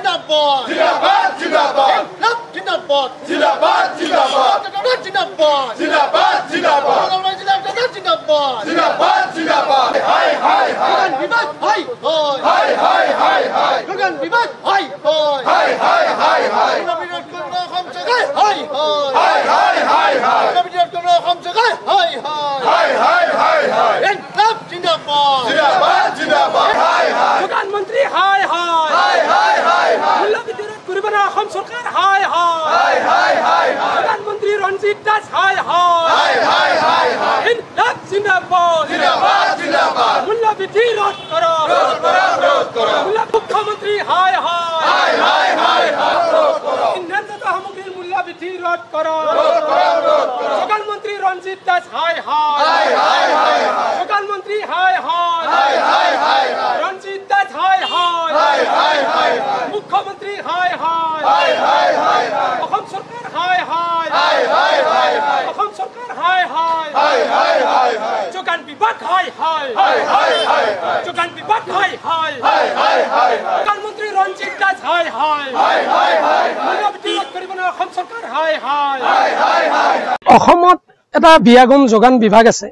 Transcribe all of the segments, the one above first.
Zindabad, Zindabad, Zindabad, Zindabad, Zindabad, Zindabad, Zindabad, Zindabad, Zindabad, Zindabad, Zindabad, Zindabad. Hi, hi, hi. Vivat, hi, hi, Hi, hi, hi, hi. Logan, vivat, hi, hi, Hi, hi, hi, hi. Vivat, Kamla, Khamsagai, hi, hi, Hi, hi, hi, hi. Vivat, Kamla, Khamsagai, hi, hi, Hi, hi, hi, hi. Zindabad, Zindabad, Zindabad, Zindabad. Hi, hi. প্রধানমন্ত্রী হাই হাই Hi, hi, hi, hi. মূল্য বিতরণ করবে না অসম সরকার হাই হাই Hi, hi, hi, hi. প্রধানমন্ত্রী রঞ্জিত দাস হাই হাই Hi, hi, hi, hi. Inqilab জিন্দাবাদ Zindabad, Zindabad. মূল্য বৃদ্ধি রোধ করো রোধ করো, রোধ করো। মূল্য মুখ্যমন্ত্রী হাই হাই Hi, hi, hi, hi. রোধ করো। ইন্ধনজাত সামগ্রীর মূল্য বৃদ্ধি রোধ করো রোধ করো, রোধ করো। প্রধানমন্ত্রী রঞ্জিত দাস হাই হাই Hi, hi, hi, hi. প্রধানমন্ত্রী হাই হাই Hi, hi, hi, hi. রঞ্জিত দাস হাই হাই Hi, hi, hi, hi. মুখ্যমন্ত্রী হাই হাই Hi, hi, hi, hi. Assam সরকার হাই হাই Hi, hi, hi, hi. Assam সরকার হাই হাই Hi, hi, hi, hi. যোগান বিভাগ হাই হাই Hi, hi, hi, hi. যোগান বিভাগ হাই হাই Hi, hi, hi, hi. প্রধানমন্ত্রী রঞ্জিত দাস হাই হাই Hi, hi, hi, hi. মূল্য বৃদ্ধি কৰিব না অসম চৰকাৰ হাই হাই Hi, hi, hi. অসমত এটা বিয়াগম যোগান বিভাগ আছে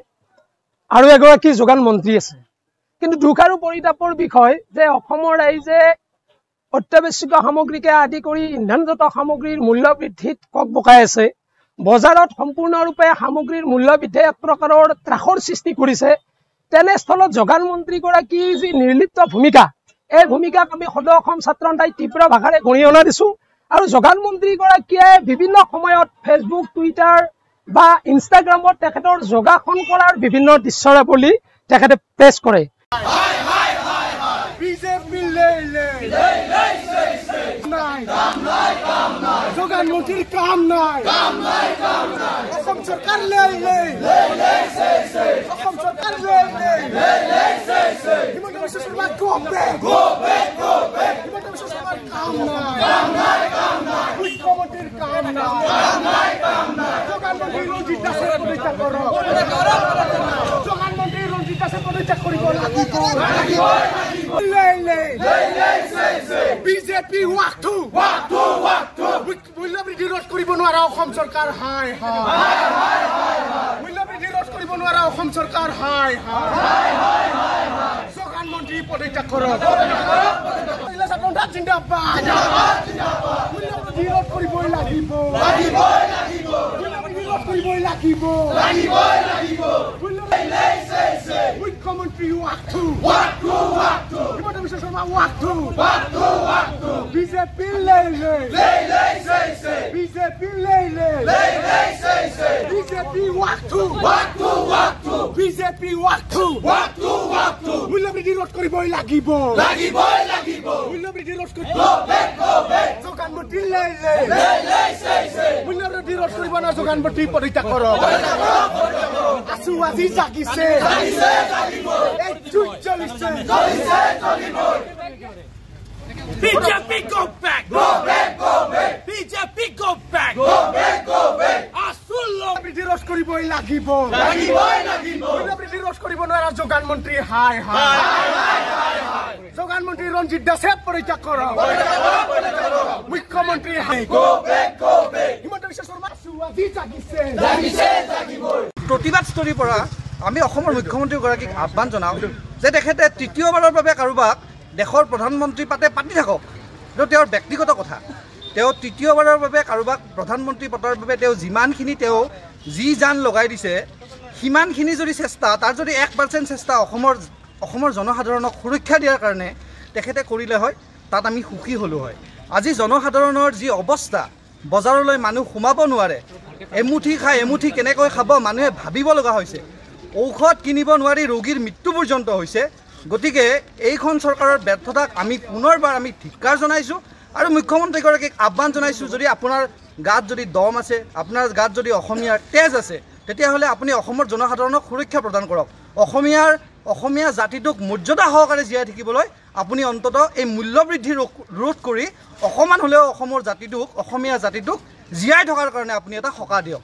আৰু এগৰাকী যোগান মন্ত্ৰী আছে কিন্তু দুখ আৰু পৰিতাপৰ বিষয় যে অসমৰ ৰাইজে অত্যাৱশ্যকীয় সামগ্ৰীকে আদি কৰি ইন্ধনজাত সামগ্ৰীৰ মূল্য বৃদ্ধিত কক বকাই আছে বজাৰত সম্পূৰ্ণৰূপে সামগ্ৰীৰ মূল্য বৃদ্ধিয়ে এক প্ৰকাৰৰ ত্ৰাসৰ সৃষ্টি কৰিছে তেনেস্থলত যোগান মন্ত্ৰীগৰাকীৰ যি নিৰ্লিপ্ত ভূমিকা এই ভূমিকাক আমি সদৌ অসম ছাত্ৰ সন্থাই তীব্ৰ ভাষাৰে গৰিহণা দিছো আৰু যোগান মন্ত্ৰীগৰাকীয়ে বিভিন্ন সময়ত ফেচবুক টুইটাৰ বা ইনষ্টাগ্ৰামত তেখেতৰ যোগাসন কৰাৰ বিভিন্ন দৃশ্যৰাৱলী তেখেতে পেশ কৰে বিজেপি লে যোগান মন্ত্রীর কাম নাই অসম সরকার লে অসম সরকার লে হিমন্ত বিশ্ব শর্মা গো ব্যাক হিমন্ত বিশ্ব শর্মার কাম নাই মুখ্যমন্ত্রীর কাম নাই যোগান মন্ত্রী রঞ্জিত দাসের পদত্যাগ করো যোগান মন্ত্রী রঞ্জিত দাসের পদত্যাগ করিব লাগিব বিজেপি ওয়াকটু মূল্য বৃদ্ধি ৰোধ কৰিব নোৱাৰা অসম চৰকাৰ হাই মূল্য বৃদ্ধি ৰোধ কৰিব নোৱাৰা অসম চৰকাৰ হাই যোগান মন্ত্ৰী পদত্যাগ কৰক জিন্দাবাদ মূল্য বৃদ্ধি ৰোধ কৰিবই লাগিব মূল্য বৃদ্ধি ৰোধ কৰিবই লাগিব মুখ্যমন্ত্ৰী ওয়াকটু হিমন্ত বিশ্ব শৰ্মা ওয়াকটু বিজেপি বিজেপি বিজেপি ওয়াকটু বিজেপি ওয়াকটু মূল্য বৃদ্ধি ৰোধ কৰিবই লাগিব মূল্য বৃদ্ধি ৰোধ কৰিব যোগান মন্ত্ৰী মূল্য বৃদ্ধি ৰোধ কৰিব না যোগান মন্ত্ৰী পদত্যাগ কৰক আছু আজি জাগিছে BJP go back BJP go back আসুল বৃদ্ধি ৰোধ কৰিবই লাগিব মূল্য বৃদ্ধি ৰোধ কৰিব নোৱাৰা যোগান মন্ত্ৰী হাই যোগান মন্ত্ৰী ৰঞ্জিত দাসে পদত্যাগ কৰক মুখ্যমন্ত্ৰী হিমন্ত বিশ্ব শৰ্মা আজি জাগিছে প্ৰতিবাদস্থলীৰ পৰা আমি অসমৰ মুখ্যমন্ত্ৰীগৰাকীক আহ্বান জনাওঁ যে তেখেতে তৃতীয়বাৰৰ বাবে কাৰোবাক দেশৰ প্ৰধানমন্ত্ৰী পাতি থাকক এইটো তেওঁৰ ব্যক্তিগত কথা তেওঁ তৃতীয়বাৰৰ বাবে কাৰোবাক প্ৰধানমন্ত্ৰী পতাৰ বাবে তেওঁ যিমানখিনি তেওঁ যি জান লগাই দিছে সিমানখিনি যদি চেষ্টা তাৰ যদি 1% চেষ্টা অসমৰ জনসাধাৰণক সুৰক্ষা দিয়াৰ কাৰণে তেখেতে কৰিলে হয় তাত আমি সুখী হ'লো হয় আজি জনসাধাৰণৰ যি অৱস্থা বজাৰলৈ মানুহ সোমাব নোৱাৰে এমুঠি খাই এমুঠি কেনেকৈ খাব মানুহে ভাবিব লগা হৈছে ঔষধ কিনিব নোৱাৰি ৰোগীৰ মৃত্যু পৰ্যন্ত হৈছে গতিকে এইখন চৰকাৰৰ ব্যৰ্থতাক আমি পুনৰবাৰ আমি ধিক্কাৰ জনাইছোঁ আৰু মুখ্যমন্ত্ৰীগৰাকীক আহ্বান জনাইছোঁ যদি আপোনাৰ গাত যদি দম আছে আপোনাৰ গাত যদি অসমীয়াৰ তেজ আছে তেতিয়াহ'লে আপুনি অসমৰ জনসাধাৰণক সুৰক্ষা প্ৰদান কৰক অসমীয়া জাতিটোক মৰ্যাদা সহকাৰে জীয়াই থাকিবলৈ আপুনি অন্ততঃ এই মূল্য বৃদ্ধি ৰোধ কৰি অকণমান হ'লেও অসমৰ জাতিটোক অসমীয়া জাতিটোক জীয়াই থকাৰ কাৰণে আপুনি এটা সকাহ দিয়ক